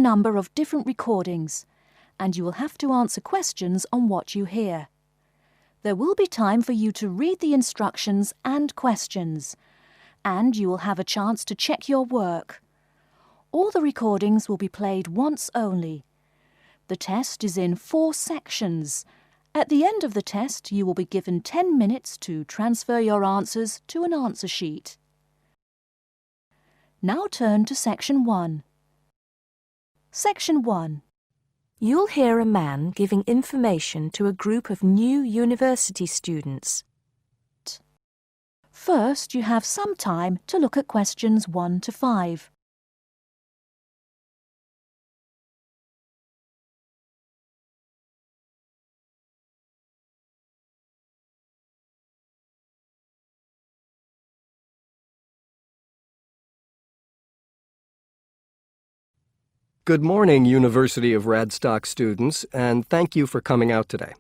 number of different recordings, and you will have to answer questions on what you hear. There will be time for you to read the instructions and questions, and you will have a chance to check your work. All the recordings will be played once only. The test is in 4 sections. At the end of the test, you will be given 10 minutes to transfer your answers to an answer sheet. Now turn to Section 1. Section 1. You'll hear a man giving information to a group of new university students. First, you have some time to look at questions 1 to 5. Good morning, University of Radstock students, and thank you for coming out today.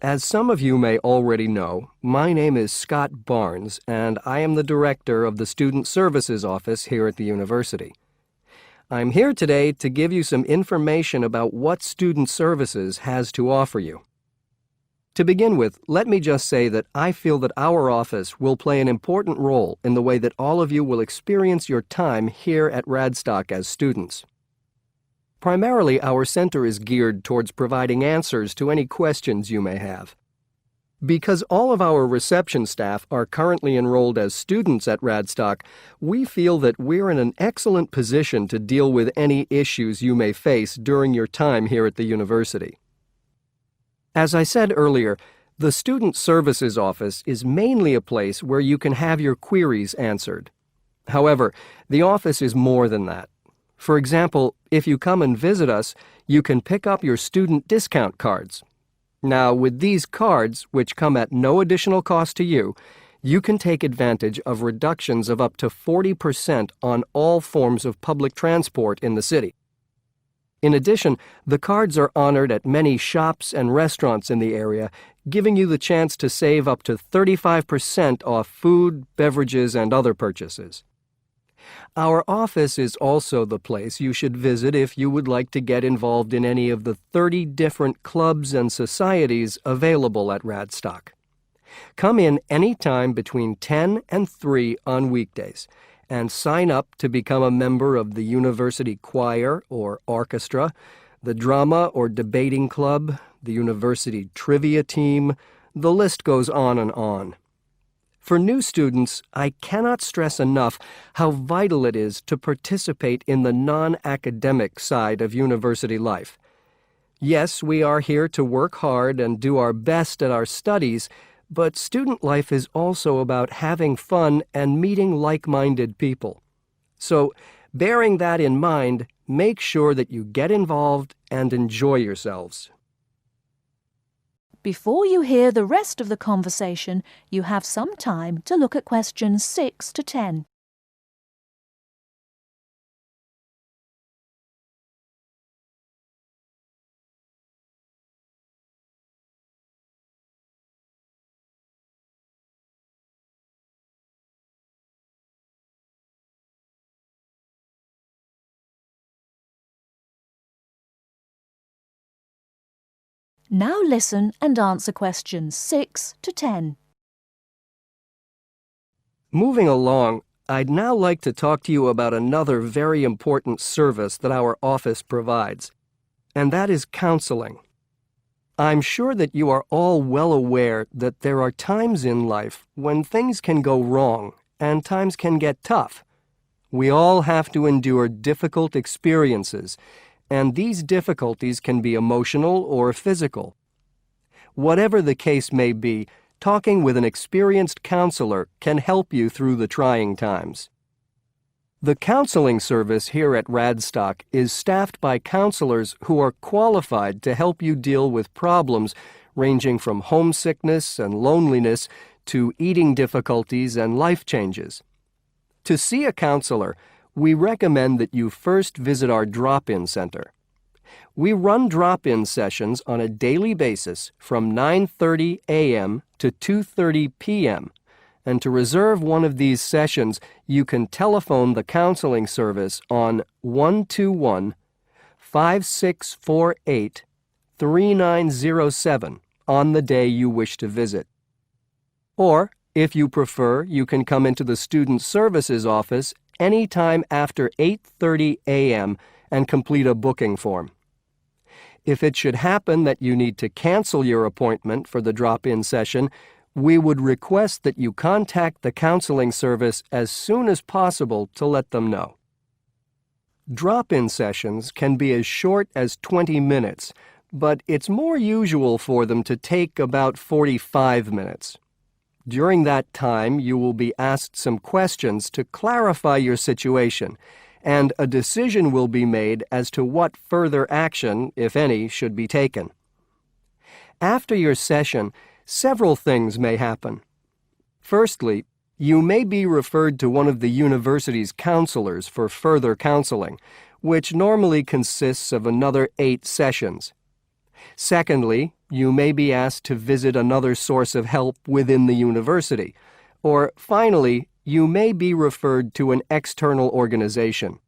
As some of you may already know, my name is Scott Barnes, and I am the director of the Student Services Office here at the university. I'm here today to give you some information about what Student Services has to offer you. To begin with, let me just say that I feel that our office will play an important role in the way that all of you will experience your time here at Radstock as students. Primarily, our center is geared towards providing answers to any questions you may have. Because all of our reception staff are currently enrolled as students at Radstock, we feel that we're in an excellent position to deal with any issues you may face during your time here at the university. As I said earlier, the Student Services Office is mainly a place where you can have your queries answered. However, the office is more than that. For example, if you come and visit us, you can pick up your student discount cards. Now, with these cards, which come at no additional cost to you, you can take advantage of reductions of up to 40% on all forms of public transport in the city. In addition, the cards are honored at many shops and restaurants in the area, giving you the chance to save up to 35% off food, beverages, and other purchases. Our office is also the place you should visit if you would like to get involved in any of the 30 different clubs and societies available at Radstock. Come in any time between 10 and 3 on weekdays and sign up to become a member of the university choir or orchestra, the drama or debating club, the university trivia team. The list goes on and on. For new students, I cannot stress enough how vital it is to participate in the non-academic side of university life. Yes, we are here to work hard and do our best at our studies, but student life is also about having fun and meeting like-minded people. So, bearing that in mind, make sure that you get involved and enjoy yourselves. Before you hear the rest of the conversation, you have some time to look at questions 6 to 10. Now listen and answer questions 6 to 10. Moving along, I'd now like to talk to you about another very important service that our office provides, and that is counseling. I'm sure that you are all well aware that there are times in life when things can go wrong and times can get tough. We all have to endure difficult experiences, and these difficulties can be emotional or physical. Whatever the case may be, talking with an experienced counselor can help you through the trying times. The counseling service here at Radstock is staffed by counselors who are qualified to help you deal with problems ranging from homesickness and loneliness to eating difficulties and life changes. To see a counselor, we recommend that you first visit our drop-in center. We run drop-in sessions on a daily basis from 9:30 a.m. to 2:30 p.m., and to reserve one of these sessions, you can telephone the counseling service on 5648-3907 on the day you wish to visit. Or, if you prefer, you can come into the Student Services office anytime after 8:30 a.m. and complete a booking form. If it should happen that you need to cancel your appointment for the drop-in session, we would request that you contact the counseling service as soon as possible to let them know. Drop-in sessions can be as short as 20 minutes, but it's more usual for them to take about 45 minutes. During that time, you will be asked some questions to clarify your situation, and a decision will be made as to what further action, if any, should be taken. After your session, several things may happen. Firstly, you may be referred to one of the university's counselors for further counseling, which normally consists of another 8 sessions. Secondly, you may be asked to visit another source of help within the university. Or finally, you may be referred to an external organization.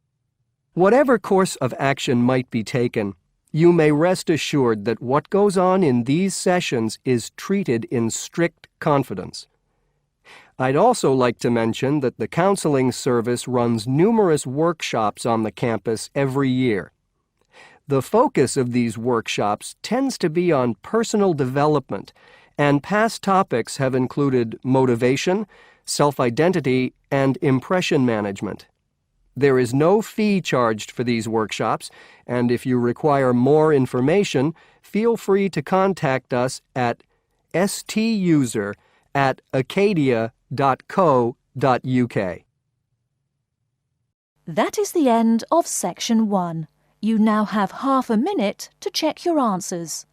Whatever course of action might be taken, you may rest assured that what goes on in these sessions is treated in strict confidence. I'd also like to mention that the counseling service runs numerous workshops on the campus every year. The focus of these workshops tends to be on personal development, and past topics have included motivation, self-identity, and impression management. There is no fee charged for these workshops, and if you require more information, feel free to contact us at stuser@acadia.co.uk. That is the end of Section 1. You now have half a minute to check your answers.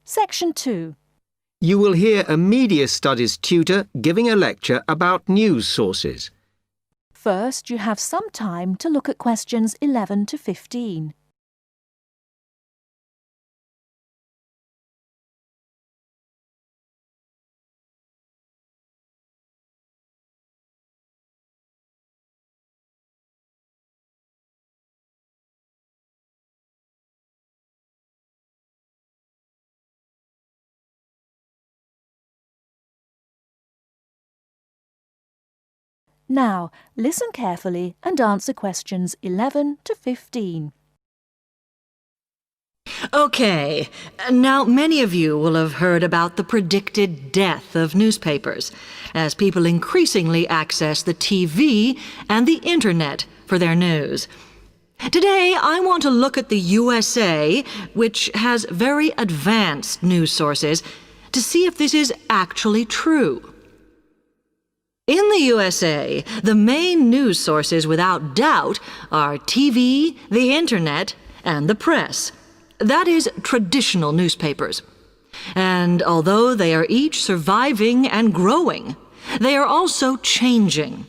Section 2. You will hear a media studies tutor giving a lecture about news sources. First, you have some time to look at questions 11 to 15. Now, listen carefully and answer questions 11 to 15. Okay, now many of you will have heard about the predicted death of newspapers, as people increasingly access the TV and the Internet for their news. Today, I want to look at the USA, which has very advanced news sources, to see if this is actually true. In the USA, the main news sources without doubt are TV, the Internet, and the press. That is, traditional newspapers. And although they are each surviving and growing, they are also changing.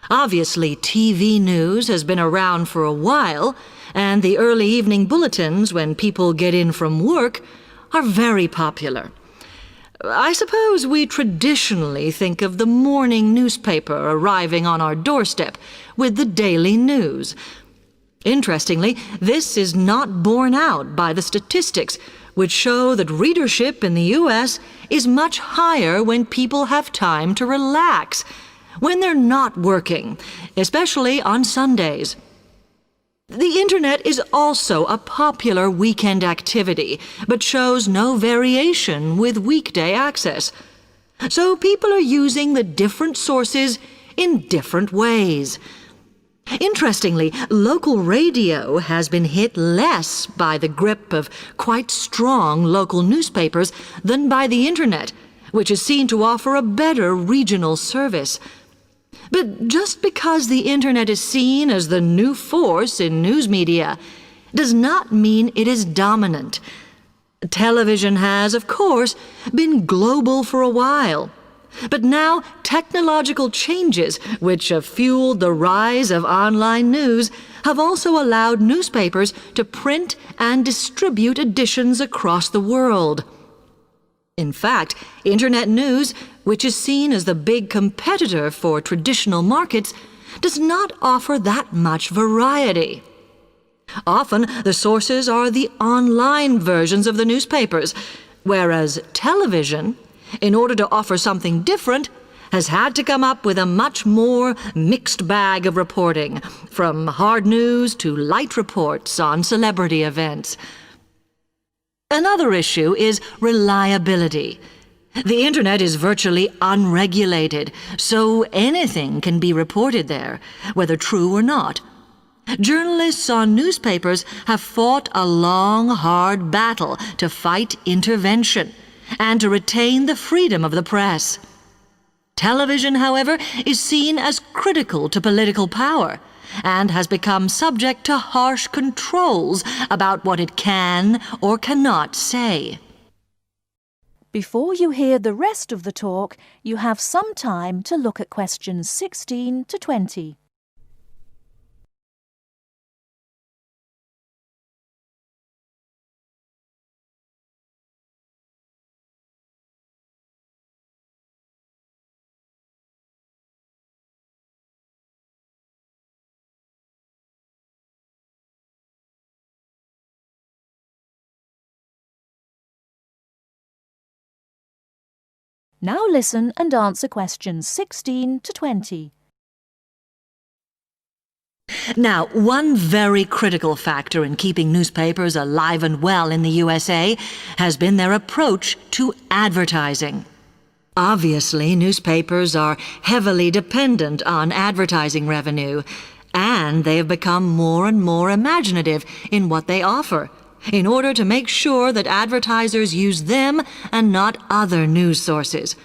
Obviously, TV news has been around for a while, and the early evening bulletins, when people get in from work, are very popular. I suppose we traditionally think of the morning newspaper arriving on our doorstep with the daily news. Interestingly, this is not borne out by the statistics, which show that readership in the U.S. is much higher when people have time to relax, when they're not working, especially on Sundays. The Internet is also a popular weekend activity, but shows no variation with weekday access. So people are using the different sources in different ways. Interestingly, local radio has been hit less by the grip of quite strong local newspapers than by the Internet, which is seen to offer a better regional service. But just because the Internet is seen as the new force in news media does not mean it is dominant. Television has, of course, been global for a while. But now technological changes, which have fueled the rise of online news, have also allowed newspapers to print and distribute editions across the world. In fact, Internet news, which is seen as the big competitor for traditional markets, does not offer that much variety. Often, the sources are the online versions of the newspapers, whereas television, in order to offer something different, has had to come up with a much more mixed bag of reporting, from hard news to light reports on celebrity events. Another issue is reliability. The Internet is virtually unregulated, so anything can be reported there, whether true or not. Journalists on newspapers have fought a long, hard battle to fight intervention and to retain the freedom of the press. Television, however, is seen as critical to political power and has become subject to harsh controls about what it can or cannot say. Before you hear the rest of the talk, you have some time to look at questions 16 to 20. Now listen and answer questions 16 to 20. Now, one very critical factor in keeping newspapers alive and well in the USA has been their approach to advertising. Obviously, newspapers are heavily dependent on advertising revenue, and they have become more and more imaginative in what they offer, in order to make sure that advertisers use them and not other news sources.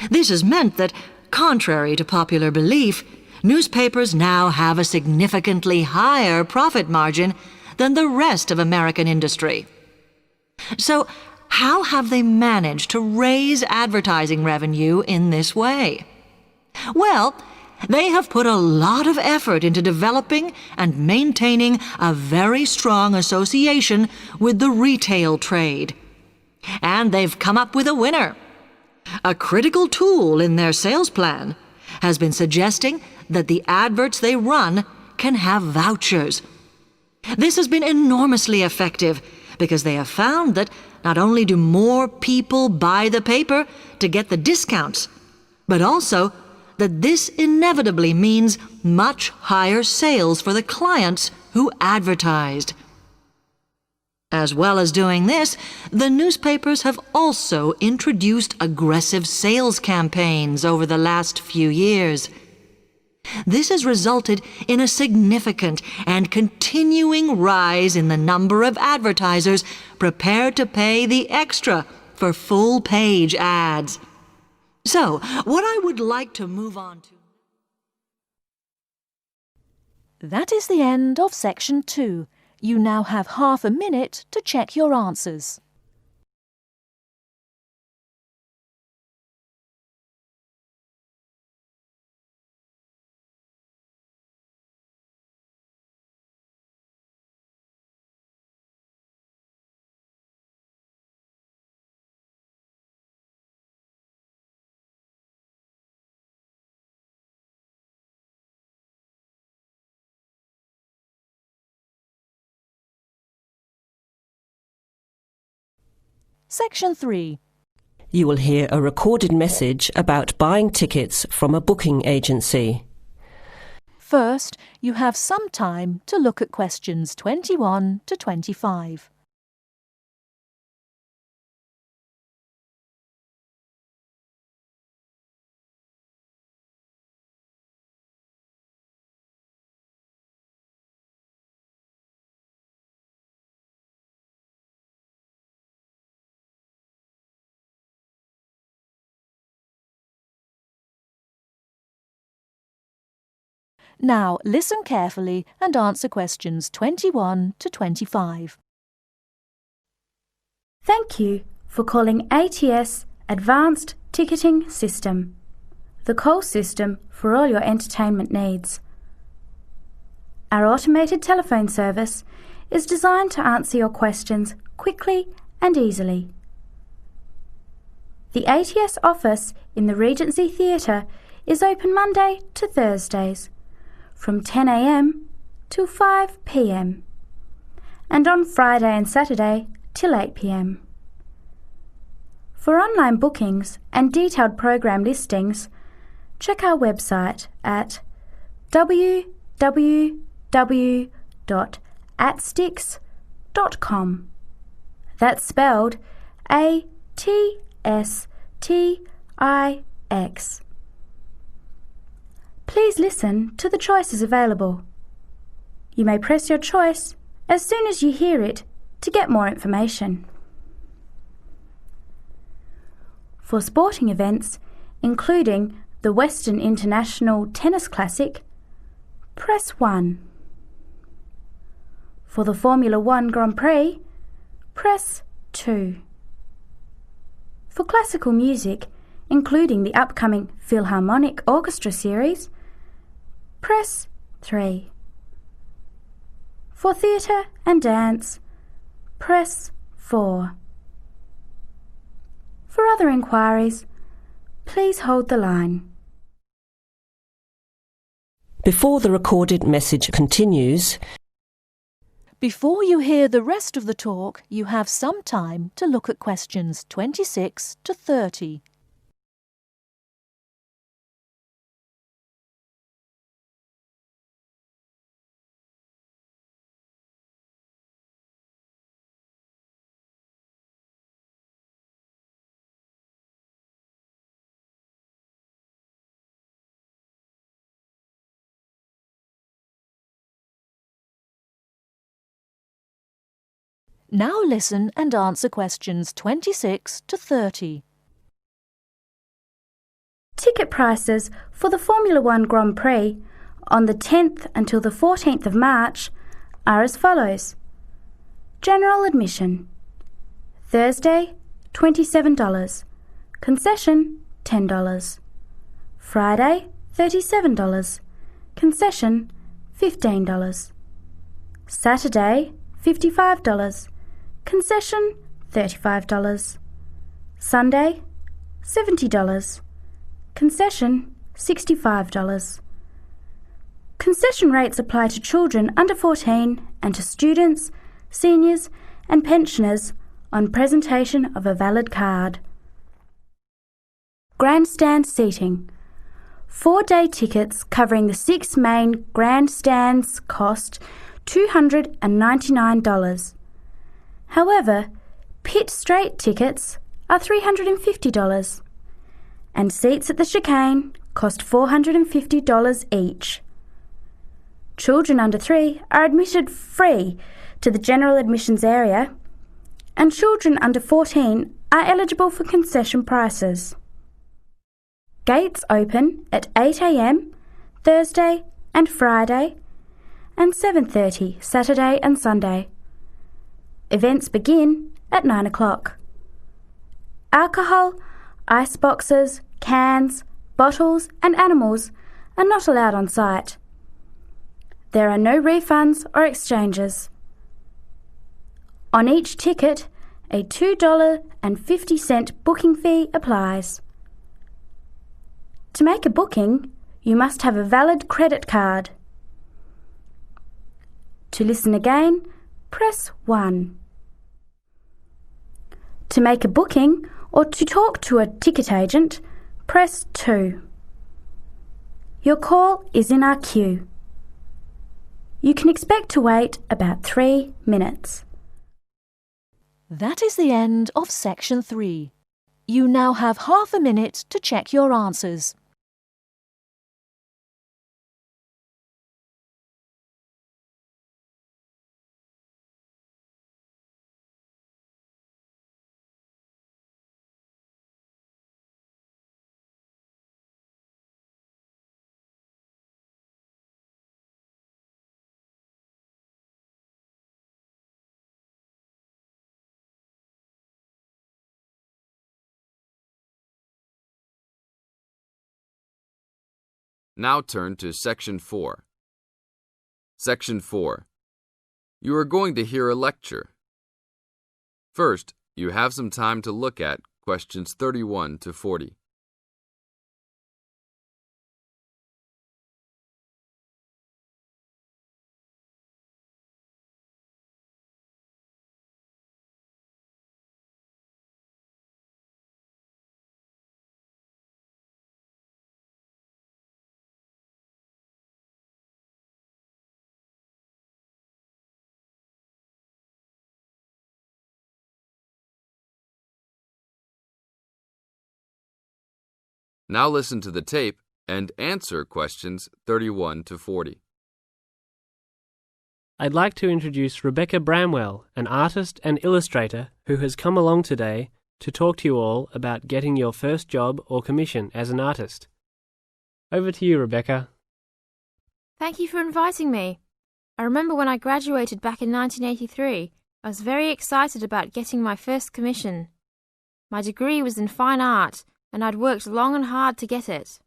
This has meant that, contrary to popular belief, newspapers now have a significantly higher profit margin than the rest of American industry. So, how have they managed to raise advertising revenue in this way? Well, they have put a lot of effort into developing and maintaining a very strong association with the retail trade. And they've come up with a winner. A critical tool in their sales plan has been suggesting that the adverts they run can have vouchers. This has been enormously effective because they have found that not only do more people buy the paper to get the discounts, but also that this inevitably means much higher sales for the clients who advertised. As well as doing this, the newspapers have also introduced aggressive sales campaigns over the last few years. This has resulted in a significant and continuing rise in the number of advertisers prepared to pay the extra for full-page ads. So, what I would like to move on to... That is the end of section 2. You now have half a minute to check your answers. Section 3. You will hear a recorded message about buying tickets from a booking agency. First, you have some time to look at questions 21 to 25. Now listen carefully and answer questions 21 to 25. Thank you for calling ATS Advanced Ticketing System, the call system for all your entertainment needs. Our automated telephone service is designed to answer your questions quickly and easily. The ATS office in the Regency Theatre is open Monday to Thursdays from 10 a.m. till 5 p.m. and on Friday and Saturday till 8 p.m. For online bookings and detailed program listings, check our website at www.atstix.com. That's spelled ATSTIX. Please listen to the choices available. You may press your choice as soon as you hear it to get more information. For sporting events, including the Western International Tennis Classic, press 1. For the Formula 1 Grand Prix, press 2. For classical music, including the upcoming Philharmonic Orchestra series, press 3. For theatre and dance, press 4. For other inquiries, please hold the line. Before the recorded message continues, Before you hear the rest of the talk, you have some time to look at questions 26 to 30. Now listen and answer questions 26 to 30. Ticket prices for the Formula 1 Grand Prix on the 10th until the 14th of March are as follows. General admission. Thursday, $27. Concession, $10. Friday, $37. Concession, $15. Saturday, $55. Concession, $35. Sunday, $70. Concession, $65. Concession rates apply to children under 14 and to students, seniors and pensioners on presentation of a valid card. Grandstand seating. 4-day tickets covering the 6 main grandstands cost $299. However, pit straight tickets are $350 and seats at the chicane cost $450 each. Children under 3 are admitted free to the general admissions area, and children under 14 are eligible for concession prices. Gates open at 8 a.m. Thursday and Friday and 7:30 Saturday and Sunday. Events begin at 9 o'clock. Alcohol, ice boxes, cans, bottles and animals are not allowed on site. There are no refunds or exchanges. On each ticket, a $2.50 booking fee applies. To make a booking, you must have a valid credit card. To listen again, press 1. To make a booking or to talk to a ticket agent, press 2. Your call is in our queue. You can expect to wait about 3 minutes. That is the end of section 3. You now have half a minute to check your answers. Now turn to Section 4. Section 4. You are going to hear a lecture. First, you have some time to look at questions 31 to 40. Now listen to the tape and answer questions 31 to 40. I'd like to introduce Rebecca Bramwell, an artist and illustrator who has come along today to talk to you all about getting your first job or commission as an artist. Over to you, Rebecca. Thank you for inviting me. I remember when I graduated back in 1983, I was very excited about getting my first commission. My degree was in fine art, and I'd worked long and hard to get it.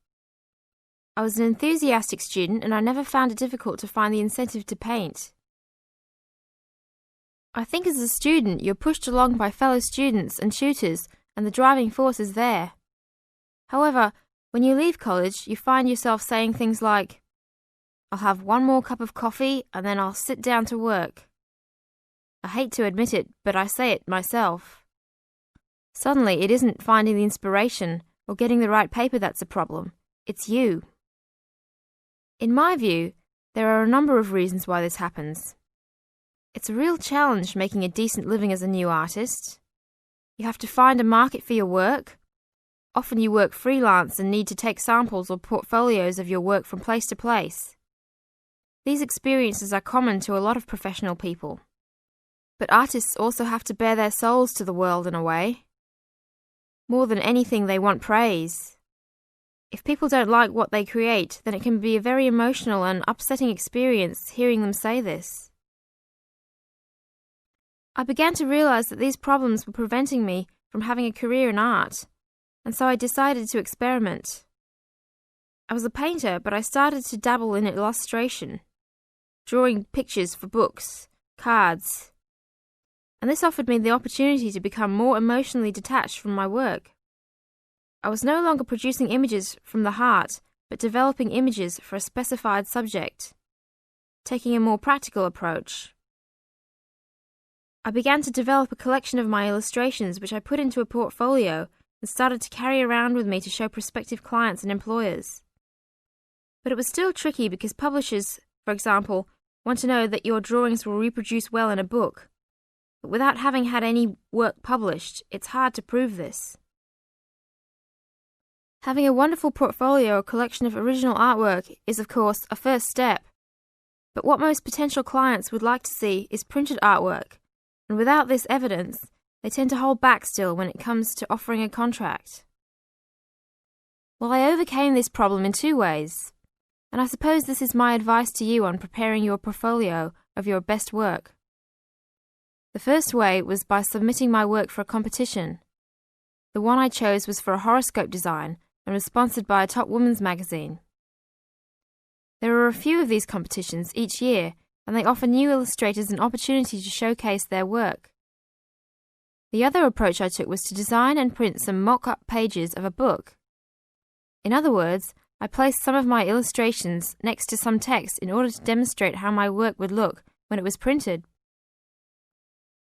I was an enthusiastic student, and I never found it difficult to find the incentive to paint. I think as a student, you're pushed along by fellow students and tutors, and the driving force is there. However, when you leave college, you find yourself saying things like, "I'll have one more cup of coffee, and then I'll sit down to work." I hate to admit it, but I say it myself. Suddenly, it isn't finding the inspiration or getting the right paper that's a problem. It's you. In my view, there are a number of reasons why this happens. It's a real challenge making a decent living as a new artist. You have to find a market for your work. Often you work freelance and need to take samples or portfolios of your work from place to place. These experiences are common to a lot of professional people. But artists also have to bare their souls to the world in a way. More than anything, they want praise. If people don't like what they create, then it can be a very emotional and upsetting experience hearing them say this. I began to realize that these problems were preventing me from having a career in art, and so I decided to experiment. I was a painter, but I started to dabble in illustration, drawing pictures for books, cards, and this offered me the opportunity to become more emotionally detached from my work. I was no longer producing images from the heart, but developing images for a specified subject, taking a more practical approach. I began to develop a collection of my illustrations which I put into a portfolio and started to carry around with me to show prospective clients and employers. But it was still tricky because publishers, for example, want to know that your drawings will reproduce well in a book. But without having had any work published, it's hard to prove this. Having a wonderful portfolio or collection of original artwork is, of course, a first step. But what most potential clients would like to see is printed artwork, and without this evidence, they tend to hold back still when it comes to offering a contract. Well, I overcame this problem in two ways, and I suppose this is my advice to you on preparing your portfolio of your best work. The first way was by submitting my work for a competition. The one I chose was for a horoscope design and was sponsored by a top women's magazine. There are a few of these competitions each year, and they offer new illustrators an opportunity to showcase their work. The other approach I took was to design and print some mock-up pages of a book. In other words, I placed some of my illustrations next to some text in order to demonstrate how my work would look when it was printed.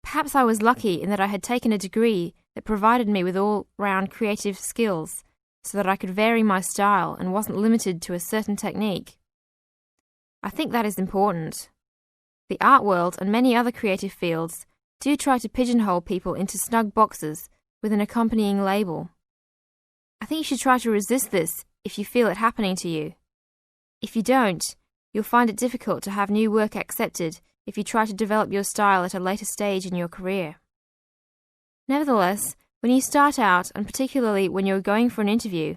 Perhaps I was lucky in that I had taken a degree that provided me with all-round creative skills so that I could vary my style and wasn't limited to a certain technique. I think that is important. The art world and many other creative fields do try to pigeonhole people into snug boxes with an accompanying label. I think you should try to resist this if you feel it happening to you. If you don't, you'll find it difficult to have new work accepted if you try to develop your style at a later stage in your career. Nevertheless, when you start out, and particularly when you're going for an interview,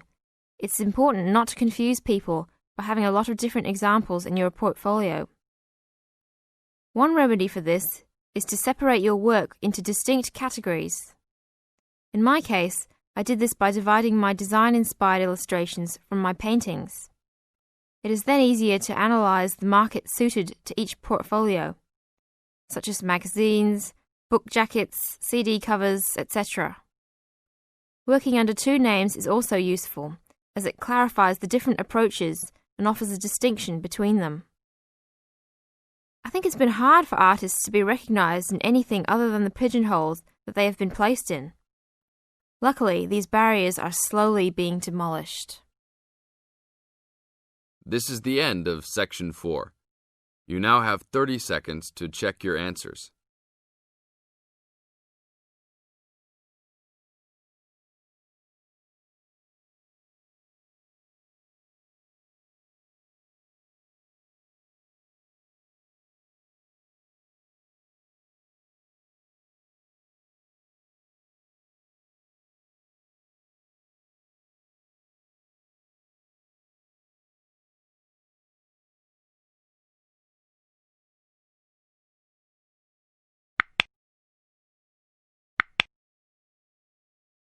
it's important not to confuse people by having a lot of different examples in your portfolio. One remedy for this is to separate your work into distinct categories. In my case, I did this by dividing my design-inspired illustrations from my paintings. It is then easier to analyse the market suited to each portfolio, such as magazines, book jackets, CD covers, etc. Working under two names is also useful, as it clarifies the different approaches and offers a distinction between them. I think it's been hard for artists to be recognised in anything other than the pigeonholes that they have been placed in. Luckily, these barriers are slowly being demolished. This is the end of Section 4. You now have 30 seconds to check your answers.